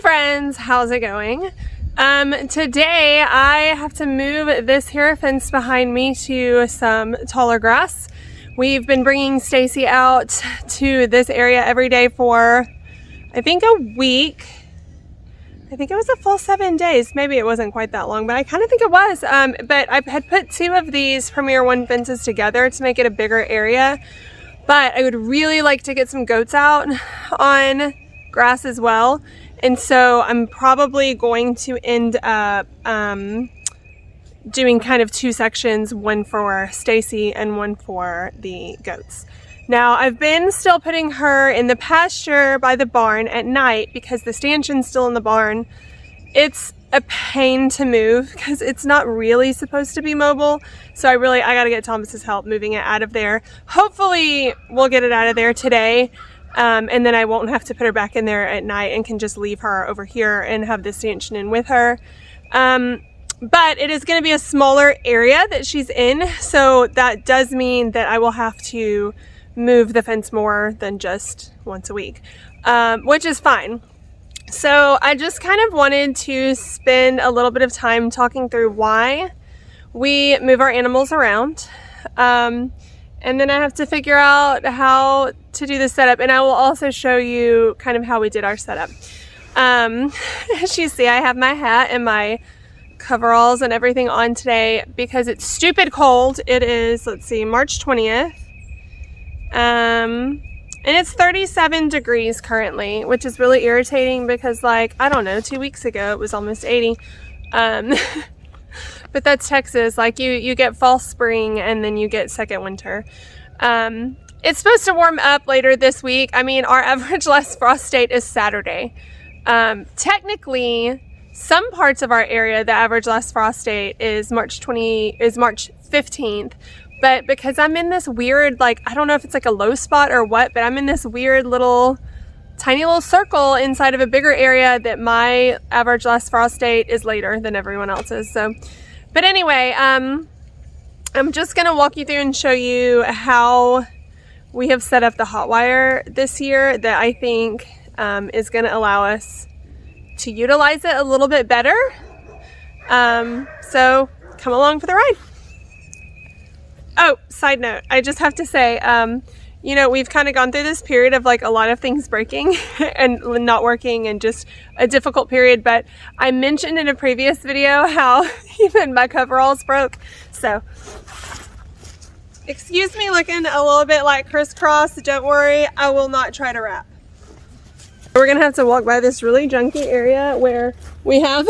Hey friends, how's it going? Today I have to move this here fence behind me to some taller grass. We've been bringing Stacy out to this area every day for I think a week. I think it was a full 7 days. Maybe it wasn't quite that long, but I kind of think it was. But I had put 2 of these Premier 1 fences together to make it a bigger area. But I would really like to get some goats out on grass as well. And so I'm probably going to end up doing kind of 2 sections, one for Stacy and one for the goats. Now I've been still putting her in the pasture by the barn at night because the stanchion's still in the barn. It's a pain to move because it's not really supposed to be mobile. So I gotta get Thomas's help moving it out of there. Hopefully we'll get it out of there today. And then I won't have to put her back in there at night and can just leave her over here and have the stanchion in with her. But it is going to be a smaller area that she's in. So that does mean that I will have to move the fence more than just once a week, which is fine. So I just kind of wanted to spend a little bit of time talking through why we move our animals around. And then I have to figure out how to do the setup, and I will also show you kind of how we did our setup. As you see, I have my hat and my coveralls and everything on today because it's stupid cold. It is, let's see, March 20th. And it's 37 degrees currently, which is really irritating because, like, I don't know, 2 weeks ago it was almost 80. But that's Texas. Like, you get fall spring and then you get second winter. It's supposed to warm up later this week. I mean, our average last frost date is Saturday. Technically, some parts of our area, the average last frost date is March 15th. But because I'm in this weird, like, I don't know if it's like a low spot or what, but I'm in this weird tiny little circle inside of a bigger area that my average last frost date is later than everyone else's. So, but anyway, I'm just gonna walk you through and show you how we have set up the hot wire this year that I think is gonna allow us to utilize it a little bit better. So come along for the ride. Oh, side note, I just have to say, you know, we've kind of gone through this period of like a lot of things breaking and not working and just a difficult period. But I mentioned in a previous video how even my coveralls broke. So excuse me looking a little bit like crisscross. Don't worry, I will not try to wrap. We're gonna have to walk by this really junky area where we have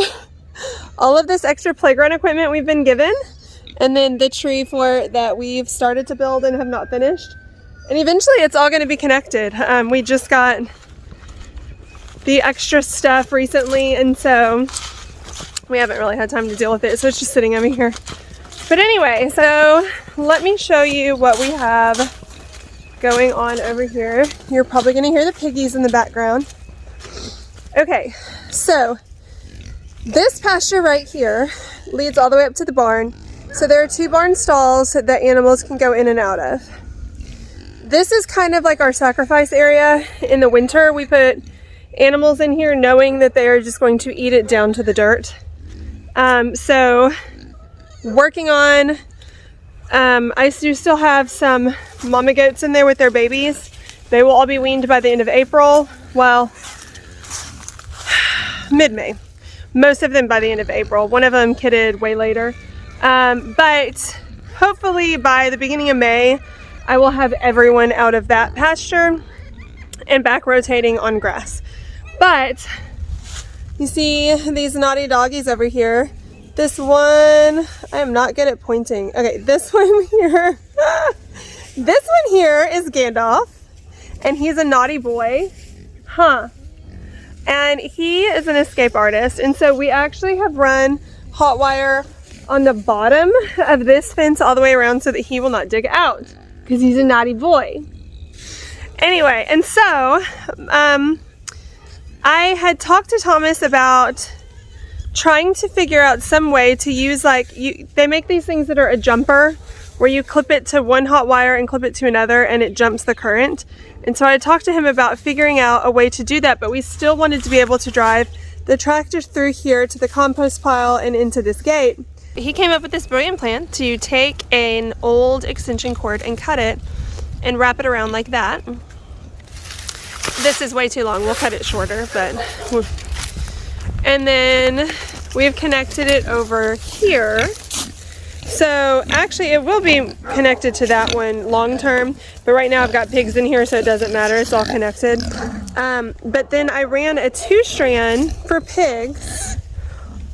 all of this extra playground equipment we've been given. And then the tree fort that we've started to build and have not finished. And eventually it's all going to be connected. We just got the extra stuff recently, and so we haven't really had time to deal with it. So it's just sitting over here. But anyway, so let me show you what we have going on over here. You're probably going to hear the piggies in the background. Okay, so this pasture right here leads all the way up to the barn. So there are 2 barn stalls that animals can go in and out of. This is kind of like our sacrifice area. In the winter, we put animals in here knowing that they are just going to eat it down to the dirt. So working on, I do still have some mama goats in there with their babies. They will all be weaned by the end of April. Well, mid-May. Most of them by the end of April. One of them kidded way later. But hopefully by the beginning of May, I will have everyone out of that pasture and back rotating on grass. But you see these naughty doggies over here. This one, I am not good at pointing. Okay, this one here, this one here is Gandalf, and he's a naughty boy. And he is an escape artist. And so we actually have run hot wire on the bottom of this fence all the way around so that he will not dig out because he's a naughty boy. Anyway, and so I had talked to Thomas about trying to figure out some way to use, like, they make these things that are a jumper where you clip it to one hot wire and clip it to another and it jumps the current. And so I talked to him about figuring out a way to do that, but we still wanted to be able to drive the tractor through here to the compost pile and into this gate. He came up with this brilliant plan to take an old extension cord and cut it and wrap it around like that. This is way too long, we'll cut it shorter, and then we've connected it over here. So actually it will be connected to that one long term, but right now I've got pigs in here so it doesn't matter, it's all connected. But then I ran a 2-strand for pigs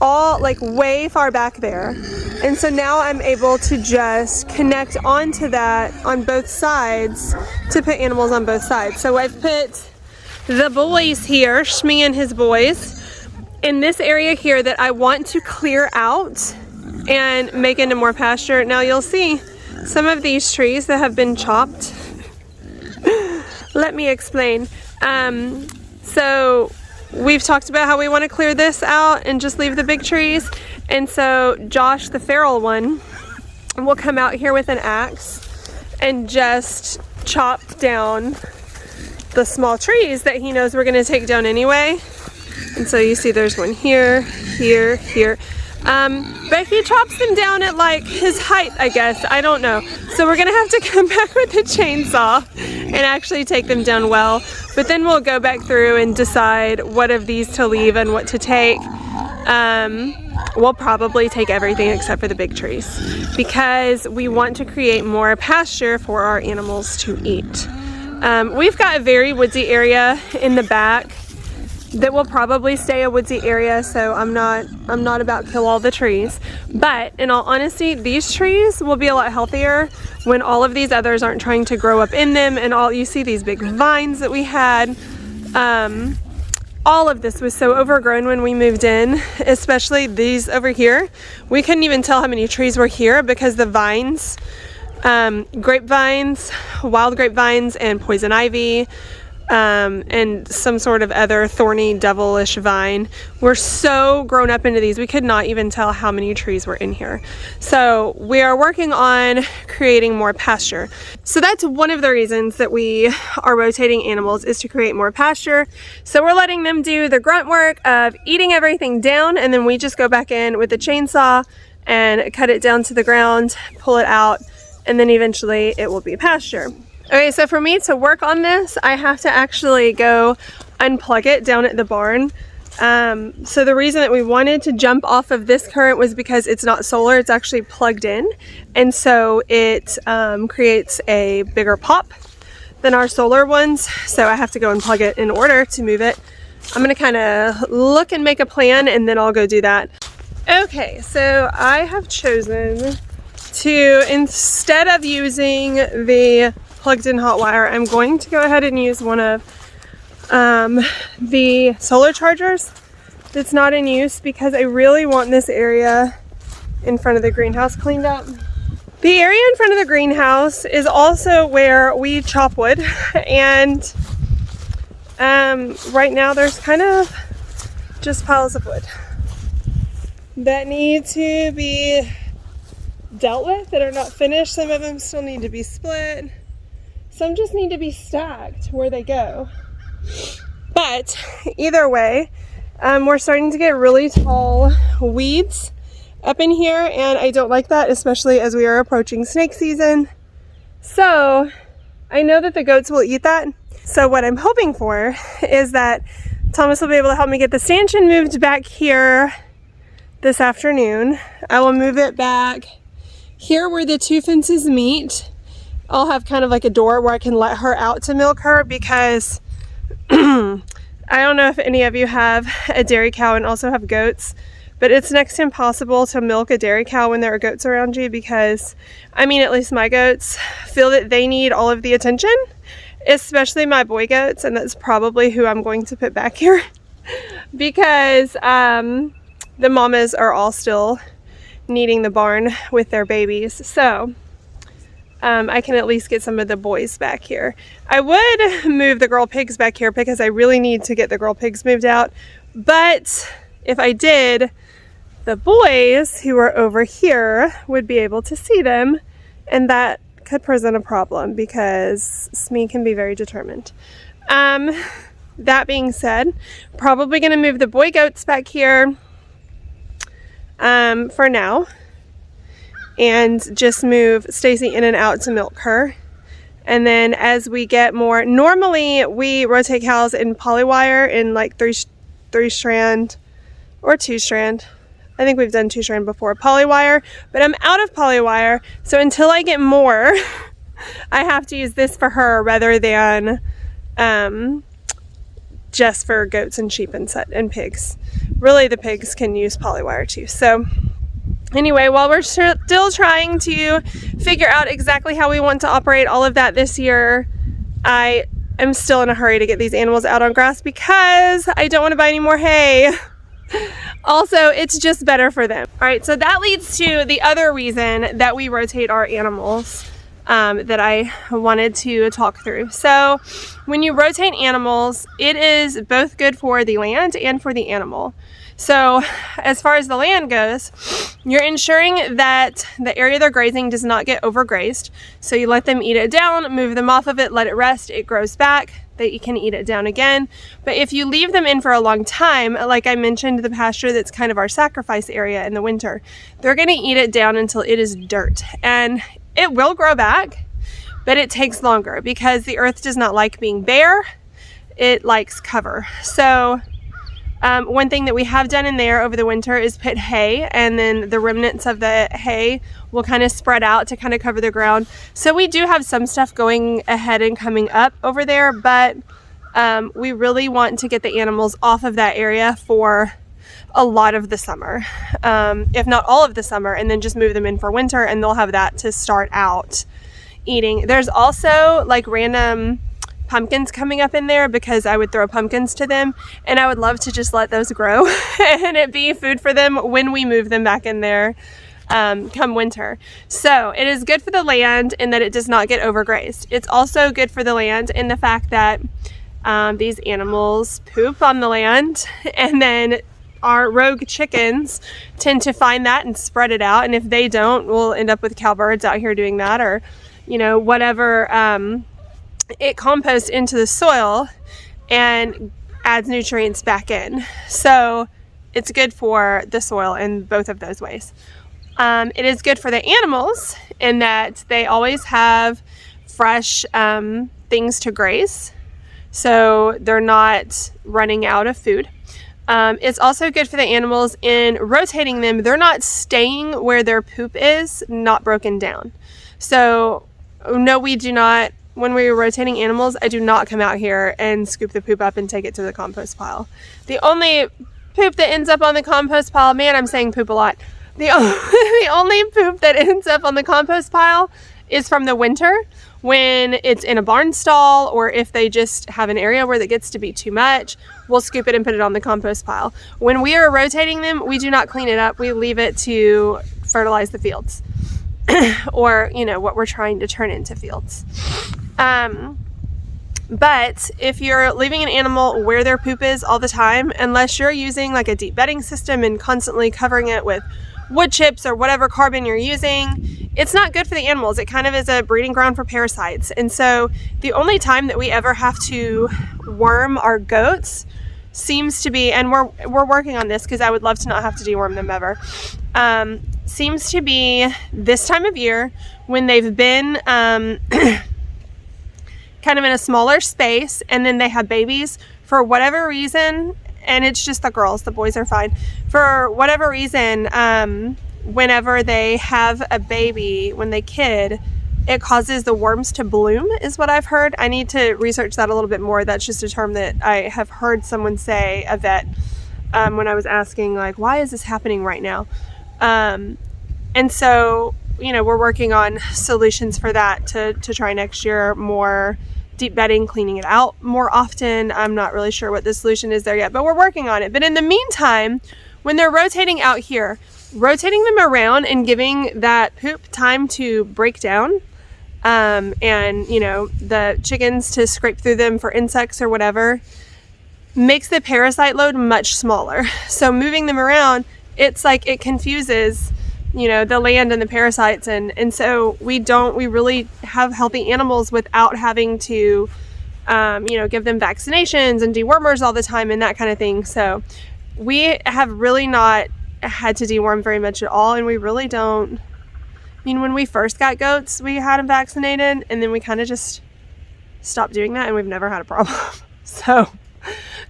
all like way far back there, and so now I'm able to just connect onto that on both sides to put animals on both sides. So I've put the boys here, Shmi and his boys, in this area here that I want to clear out and make into more pasture. Now you'll see some of these trees that have been chopped. Let me explain. So we've talked about how we want to clear this out and just leave the big trees. And so Josh, the feral one, will come out here with an axe and just chop down the small trees that he knows we're going to take down anyway. And so you see there's one here, here, here. But he chops them down at like his height, I guess. I don't know. So we're gonna have to come back with a chainsaw and actually take them down well. But then we'll go back through and decide what of these to leave and what to take. We'll probably take everything except for the big trees because we want to create more pasture for our animals to eat. We've got a very woodsy area in the back that will probably stay a woodsy area, so I'm not about kill all the trees. But in all honesty, these trees will be a lot healthier when all of these others aren't trying to grow up in them, and all you see these big vines that we had. All of this was so overgrown when we moved in, especially these over here. We couldn't even tell how many trees were here because the vines, grapevines, wild grapevines, and poison ivy, and some sort of other thorny devilish vine were so grown up into these we could not even tell how many trees were in here. So we are working on creating more pasture. So that's one of the reasons that we are rotating animals, is to create more pasture. So we're letting them do the grunt work of eating everything down, and then we just go back in with the chainsaw and cut it down to the ground, pull it out, and then eventually it will be pasture. Okay, so for me to work on this, I have to actually go unplug it down at the barn. So the reason that we wanted to jump off of this current was because it's not solar, it's actually plugged in. And so it creates a bigger pop than our solar ones. So I have to go unplug it in order to move it. I'm gonna kind of look and make a plan and then I'll go do that. Okay, so I have chosen to, instead of using the plugged in hot wire, I'm going to go ahead and use one of the solar chargers that's not in use because I really want this area in front of the greenhouse cleaned up. The area in front of the greenhouse is also where we chop wood, and right now there's kind of just piles of wood that need to be dealt with, that are not finished. Some of them still need to be split. Some just need to be stacked where they go. But either way, we're starting to get really tall weeds up in here, and I don't like that, especially as we are approaching snake season. So I know that the goats will eat that. So what I'm hoping for is that Thomas will be able to help me get the stanchion moved back here this afternoon. I will move it back here where the two fences meet. I'll have kind of like a door where I can let her out to milk her, because I don't know if any of you have a dairy cow and also have goats, but it's next to impossible to milk a dairy cow when there are goats around you, because, I mean, at least my goats feel that they need all of the attention, especially my boy goats, and that's probably who I'm going to put back here because the mamas are all still needing the barn with their babies. So I can at least get some of the boys back here. I would move the girl pigs back here because I really need to get the girl pigs moved out. But if I did, the boys who are over here would be able to see them And that could present a problem because Smee can be very determined. That being said, probably going to move the boy goats back here for now, and just move Stacy in and out to milk her. And then as we get more, normally we rotate cows in polywire in like three strand or 2 strand. I think we've done 2 strand before polywire, but I'm out of polywire. So until I get more, I have to use this for her rather than just for goats and sheep and pigs. Really, the pigs can use polywire too. So anyway, while we're still trying to figure out exactly how we want to operate all of that this year, I am still in a hurry to get these animals out on grass because I don't want to buy any more hay. Also, it's just better for them. All right, so that leads to the other reason that we rotate our animals that I wanted to talk through. So when you rotate animals, it is both good for the land and for the animal. So as far as the land goes, you're ensuring that the area they're grazing does not get overgrazed. So you let them eat it down, move them off of it, let it rest, it grows back, they can eat it down again. But if you leave them in for a long time, like I mentioned, the pasture that's kind of our sacrifice area in the winter, they're going to eat it down until it is dirt. And it will grow back, but it takes longer because the earth does not like being bare. It likes cover. So one thing that we have done in there over the winter is put hay, and then the remnants of the hay will kind of spread out to kind of cover the ground. So we do have some stuff going ahead and coming up over there, but we really want to get the animals off of that area for a lot of the summer, if not all of the summer, and then just move them in for winter, and they'll have that to start out eating. There's also like random pumpkins coming up in there because I would throw pumpkins to them, and I would love to just let those grow and it be food for them when we move them back in there come winter. So it is good for the land in that it does not get overgrazed. It's also good for the land in the fact that these animals poop on the land, and then our rogue chickens tend to find that and spread it out, and if they don't, we'll end up with cowbirds out here doing that, or whatever. It composts into the soil and adds nutrients back in. So it's good for the soil in both of those ways. It is good for the animals in that they always have fresh things to graze, so they're not running out of food. It's also good for the animals in rotating them. They're not staying where their poop is, not broken down. So no, we do not. When we were rotating animals, I do not come out here and scoop the poop up and take it to the compost pile. The only poop that ends up on the compost pile, man, I'm saying poop a lot. The only poop that ends up on the compost pile is from the winter when it's in a barn stall, or if they just have an area where that gets to be too much, we'll scoop it and put it on the compost pile. When we are rotating them, we do not clean it up. We leave it to fertilize the fields or, what we're trying to turn into fields. But if you're leaving an animal where their poop is all the time, unless you're using like a deep bedding system and constantly covering it with wood chips or whatever carbon you're using, it's not good for the animals. It kind of is a breeding ground for parasites. And so the only time that we ever have to worm our goats seems to be, and we're working on this because I would love to not have to deworm them ever, seems to be this time of year when they've been kind of in a smaller space, and then they have babies for whatever reason, and it's just the girls, the boys are fine. For whatever reason, whenever they have a baby, when they kid, it causes the worms to bloom, is what I've heard. I need to research that a little bit more. That's just a term that I have heard someone say, a vet, when I was asking, like, why is this happening right now? And so, we're working on solutions for that to try next year, more deep bedding, cleaning it out more often. I'm not really sure what the solution is there yet, but we're working on it. But in the meantime, when they're rotating out here, rotating them around and giving that poop time to break down, and the chickens to scrape through them for insects or whatever, makes the parasite load much smaller. So moving them around, it's like it confuses you know, the land and the parasites, and so we really have healthy animals without having to you know, give them vaccinations and dewormers all the time and that kind of thing. So we have really not had to deworm very much at all, and we really don't. I mean, when we first got goats, we had them vaccinated, and then we kind of just stopped doing that, and we've never had a problem. So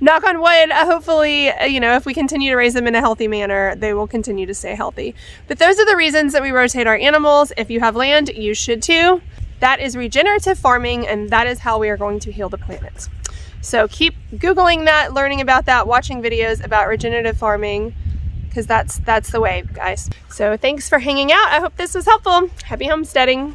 knock on wood, hopefully, you know, if we continue to raise them in a healthy manner, they will continue to stay healthy. But those are the reasons that we rotate our animals. If you have land, you should too. That is regenerative farming, and that is how we are going to heal the planet. So keep Googling that, learning about that, watching videos about regenerative farming, because that's the way, guys. So thanks for hanging out. I hope this was helpful. Happy homesteading.